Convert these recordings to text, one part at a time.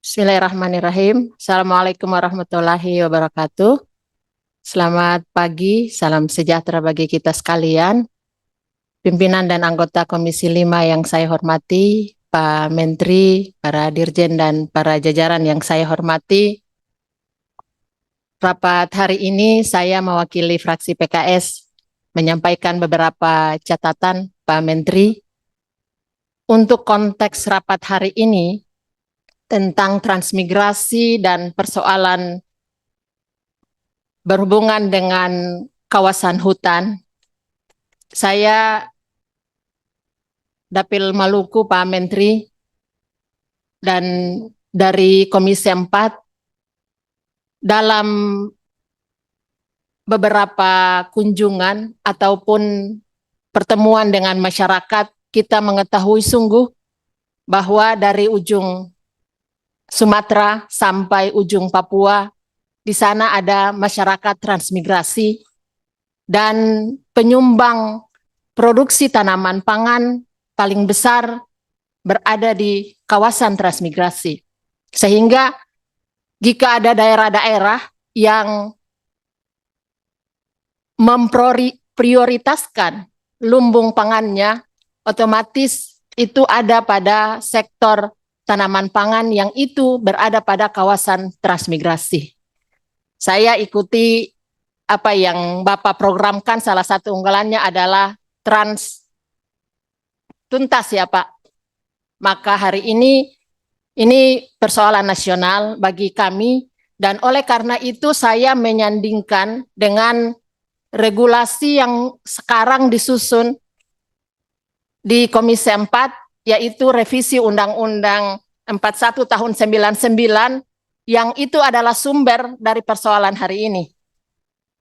Bismillahirrahmanirrahim. Assalamualaikum warahmatullahi wabarakatuh. Selamat pagi, salam sejahtera bagi kita sekalian. Pimpinan dan anggota Komisi 5 yang saya hormati, Pak Menteri, para Dirjen dan para jajaran yang saya hormati. Rapat hari ini saya mewakili fraksi PKS menyampaikan beberapa catatan Pak Menteri. Untuk konteks rapat hari ini, tentang transmigrasi dan persoalan berhubungan dengan kawasan hutan. Saya Dapil Maluku, Pak Menteri, dan dari Komisi 4 dalam beberapa kunjungan ataupun pertemuan dengan masyarakat, kita mengetahui sungguh bahwa dari ujung Sumatera sampai ujung Papua, di sana ada masyarakat transmigrasi dan penyumbang produksi tanaman pangan paling besar berada di kawasan transmigrasi. Sehingga jika ada daerah-daerah yang memprioritaskan lumbung pangannya, otomatis itu ada pada sektor tanaman pangan yang itu berada pada kawasan transmigrasi. Saya ikuti apa yang Bapak programkan, salah satu unggulannya adalah tuntas ya Pak. Maka hari ini persoalan nasional bagi kami, dan oleh karena itu saya menyandingkan dengan regulasi yang sekarang disusun di Komisi 4, yaitu revisi Undang-Undang 41 tahun 99, yang itu adalah sumber dari persoalan hari ini.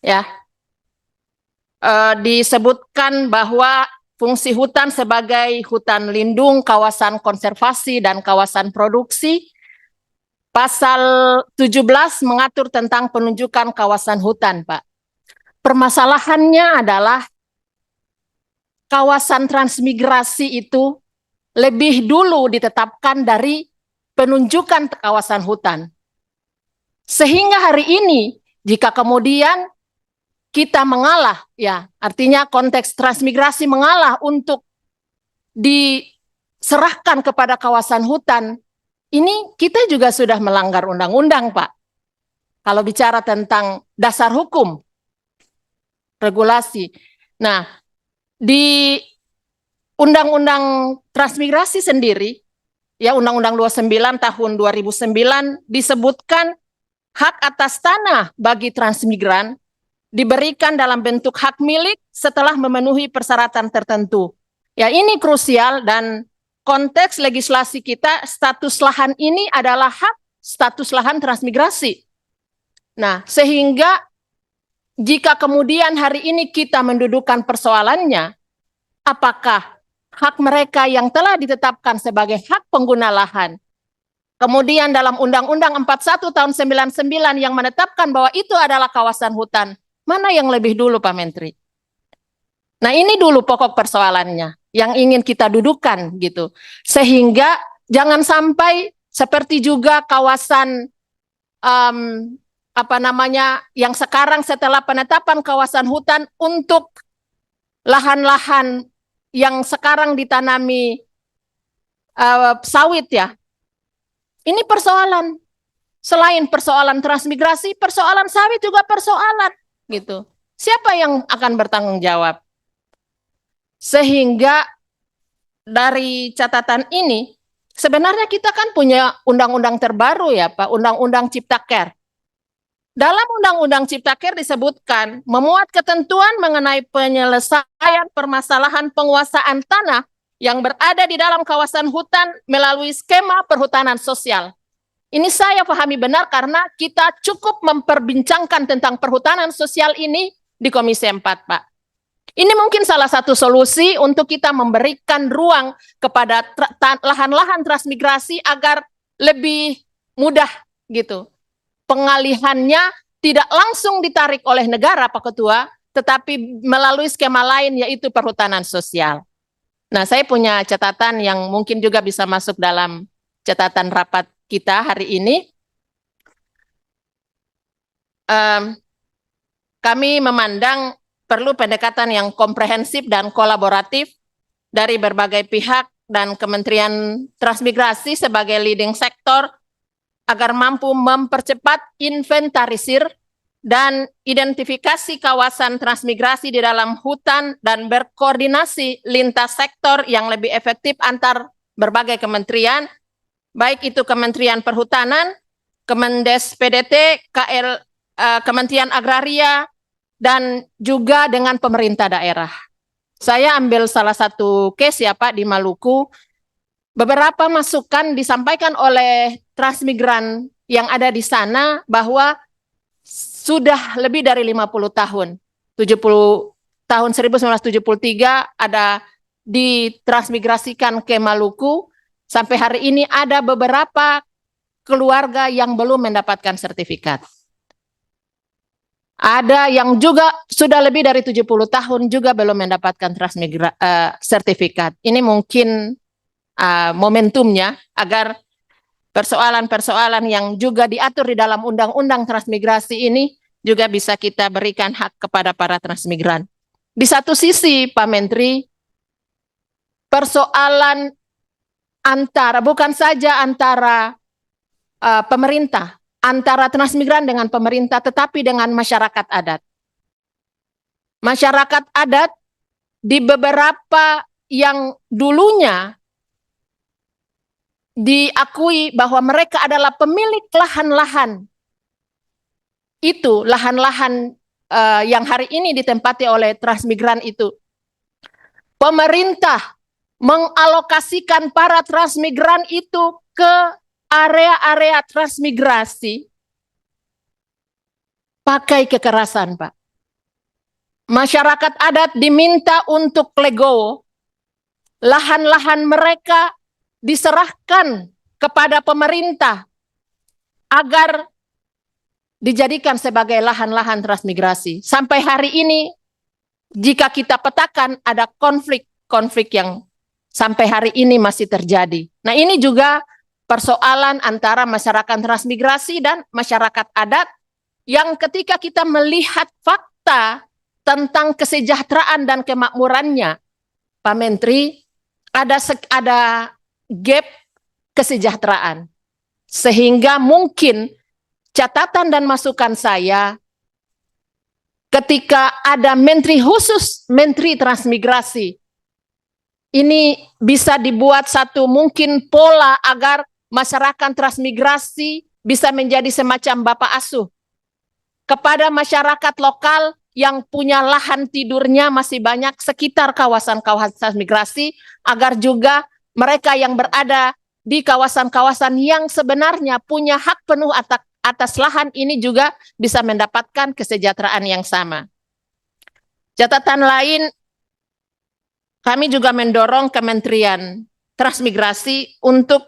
Ya, disebutkan bahwa fungsi hutan sebagai hutan lindung, kawasan konservasi, dan kawasan produksi. Pasal 17 mengatur tentang penunjukan kawasan hutan, Pak. Permasalahannya adalah kawasan transmigrasi itu lebih dulu ditetapkan dari penunjukan kawasan hutan. Sehingga hari ini, jika kemudian kita mengalah, ya artinya konteks transmigrasi mengalah untuk diserahkan kepada kawasan hutan, ini kita juga sudah melanggar undang-undang, Pak. Kalau bicara tentang dasar hukum, regulasi. Nah, di Undang-Undang Transmigrasi sendiri, ya Undang-Undang 29 tahun 2009 disebutkan hak atas tanah bagi transmigran diberikan dalam bentuk hak milik setelah memenuhi persyaratan tertentu. Ya ini krusial, dan konteks legislasi kita, status lahan ini adalah hak status lahan transmigrasi. Nah, sehingga jika kemudian hari ini kita mendudukan persoalannya, apakah hak mereka yang telah ditetapkan sebagai hak pengguna lahan, kemudian dalam Undang-Undang 41 tahun 99 yang menetapkan bahwa itu adalah kawasan hutan, mana yang lebih dulu Pak Menteri? Nah ini dulu pokok persoalannya yang ingin kita dudukan gitu. Sehingga jangan sampai seperti juga kawasan yang sekarang setelah penetapan kawasan hutan untuk lahan-lahan yang sekarang ditanami sawit ya. Ini persoalan. Selain persoalan transmigrasi, persoalan sawit juga persoalan gitu. Siapa yang akan bertanggung jawab? Sehingga dari catatan ini, sebenarnya kita kan punya undang-undang terbaru ya Pak, Undang-Undang Ciptaker. Dalam Undang-Undang Ciptaker disebutkan memuat ketentuan mengenai penyelesaian permasalahan penguasaan tanah yang berada di dalam kawasan hutan melalui skema perhutanan sosial. Ini saya pahami benar karena kita cukup memperbincangkan tentang perhutanan sosial ini di Komisi 4, Pak. Ini mungkin salah satu solusi untuk kita memberikan ruang kepada lahan-lahan transmigrasi agar lebih mudah gitu. Pengalihannya tidak langsung ditarik oleh negara, Pak Ketua, tetapi melalui skema lain yaitu perhutanan sosial. Nah, saya punya catatan yang mungkin juga bisa masuk dalam catatan rapat kita hari ini. Kami memandang perlu pendekatan yang komprehensif dan kolaboratif dari berbagai pihak dan Kementerian Transmigrasi sebagai leading sektor agar mampu mempercepat inventarisir dan identifikasi kawasan transmigrasi di dalam hutan dan berkoordinasi lintas sektor yang lebih efektif antar berbagai kementerian, baik itu Kementerian Perhutanan, Kemendes PDT, Kementerian Agraria, dan juga dengan pemerintah daerah. Saya ambil salah satu case ya Pak di Maluku. Beberapa masukan disampaikan oleh transmigran yang ada di sana bahwa sudah lebih dari 50 tahun. tahun 1973 ada ditransmigrasikan ke Maluku. Sampai hari ini ada beberapa keluarga yang belum mendapatkan sertifikat. Ada yang juga sudah lebih dari 70 tahun juga belum mendapatkan sertifikat. Ini mungkin momentumnya agar persoalan-persoalan yang juga diatur di dalam undang-undang transmigrasi ini juga bisa kita berikan hak kepada para transmigran. Di satu sisi, Pak Menteri, persoalan bukan saja antara pemerintah, antara transmigran dengan pemerintah, tetapi dengan masyarakat adat. Masyarakat adat di beberapa yang dulunya diakui bahwa mereka adalah pemilik lahan-lahan. Itu lahan-lahan yang hari ini ditempati oleh transmigran itu. Pemerintah mengalokasikan para transmigran itu ke area-area transmigrasi pakai kekerasan, Pak. Masyarakat adat diminta untuk legowo, lahan-lahan mereka diserahkan kepada pemerintah agar dijadikan sebagai lahan-lahan transmigrasi. Sampai hari ini, jika kita petakan, ada konflik yang sampai hari ini masih terjadi. Nah, ini juga persoalan antara masyarakat transmigrasi dan masyarakat adat yang ketika kita melihat fakta tentang kesejahteraan dan kemakmurannya, Pak Menteri, ada gap kesejahteraan. Sehingga mungkin catatan dan masukan saya ketika ada menteri khusus, menteri transmigrasi, ini bisa dibuat satu mungkin pola agar masyarakat transmigrasi bisa menjadi semacam bapak asuh kepada masyarakat lokal yang punya lahan tidurnya masih banyak sekitar kawasan-kawasan transmigrasi, agar juga mereka yang berada di kawasan-kawasan yang sebenarnya punya hak penuh atas lahan ini juga bisa mendapatkan kesejahteraan yang sama. Catatan lain, kami juga mendorong Kementerian Transmigrasi untuk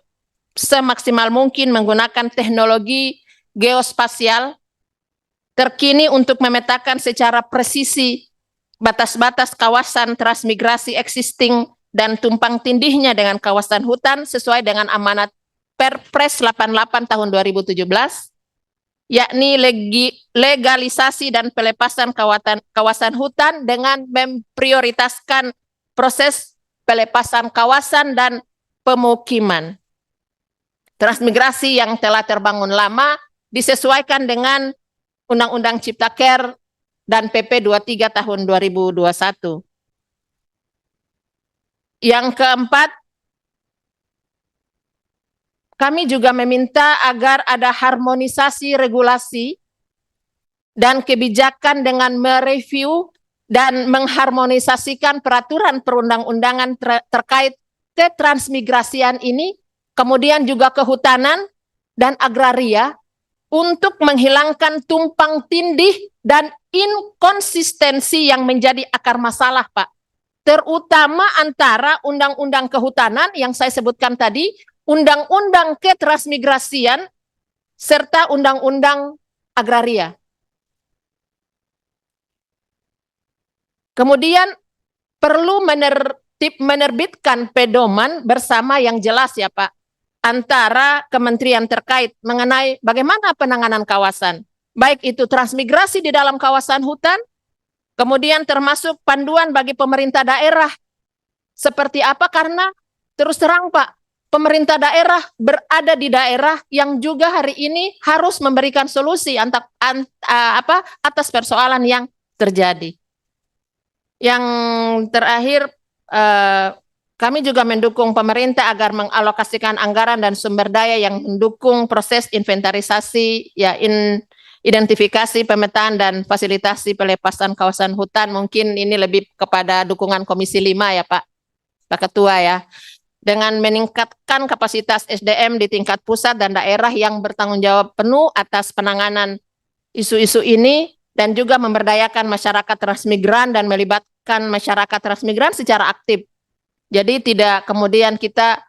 semaksimal mungkin menggunakan teknologi geospasial terkini untuk memetakan secara presisi batas-batas kawasan transmigrasi existing dan tumpang tindihnya dengan kawasan hutan sesuai dengan amanat Perpres 88 tahun 2017, yakni legalisasi dan pelepasan kawasan hutan dengan memprioritaskan proses pelepasan kawasan dan pemukiman. Transmigrasi yang telah terbangun lama disesuaikan dengan Undang-Undang Ciptaker dan PP 23 tahun 2021. Yang keempat, kami juga meminta agar ada harmonisasi regulasi dan kebijakan dengan mereview dan mengharmonisasikan peraturan perundang-undangan terkait ketransmigrasian ini, kemudian juga kehutanan dan agraria, untuk menghilangkan tumpang tindih dan inkonsistensi yang menjadi akar masalah, Pak. Terutama antara undang-undang kehutanan yang saya sebutkan tadi, undang-undang ketransmigrasian, serta undang-undang agraria. Kemudian perlu menerbitkan pedoman bersama yang jelas ya Pak, antara kementerian terkait mengenai bagaimana penanganan kawasan, baik itu transmigrasi di dalam kawasan hutan, kemudian termasuk panduan bagi pemerintah daerah seperti apa, karena terus terang Pak, pemerintah daerah berada di daerah yang juga hari ini harus memberikan solusi atas persoalan yang terjadi. Yang terakhir, kami juga mendukung pemerintah agar mengalokasikan anggaran dan sumber daya yang mendukung proses inventarisasi, ya, identifikasi, pemetaan, dan fasilitasi pelepasan kawasan hutan. Mungkin ini lebih kepada dukungan Komisi 5 ya Pak Ketua ya. Dengan meningkatkan kapasitas SDM di tingkat pusat dan daerah yang bertanggung jawab penuh atas penanganan isu-isu ini, dan juga memberdayakan masyarakat transmigran dan melibatkan masyarakat transmigran secara aktif. Jadi tidak kemudian kita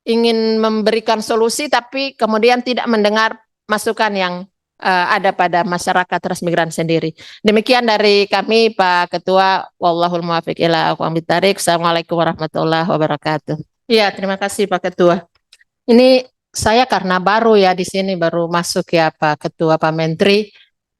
ingin memberikan solusi tapi kemudian tidak mendengar masukan yang ada pada masyarakat transmigran sendiri. Demikian dari kami Pak Ketua. Wallahul muwaffiq ila aqwamit thariq. Assalamualaikum warahmatullahi wabarakatuh. Iya, terima kasih Pak Ketua. Ini saya karena baru ya di sini, baru masuk ya Pak Ketua, Pak Menteri.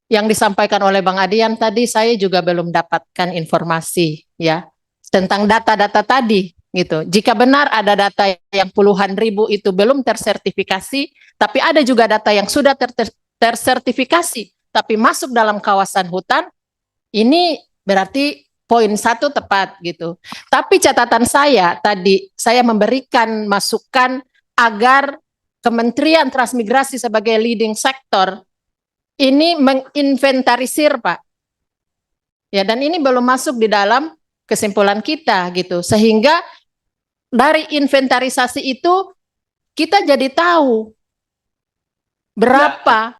Yang disampaikan oleh Bang Adian tadi saya juga belum dapatkan informasi ya tentang data-data tadi gitu. Jika benar ada data yang puluhan ribu itu belum tersertifikasi, tapi ada juga data yang sudah tersertifikasi tapi masuk dalam kawasan hutan, ini berarti poin 1 tepat gitu. Tapi catatan saya tadi, saya memberikan masukan agar Kementerian Transmigrasi sebagai leading sektor ini menginventarisir Pak. Ya, dan ini belum masuk di dalam kesimpulan kita gitu. Sehingga dari inventarisasi itu kita jadi tahu berapa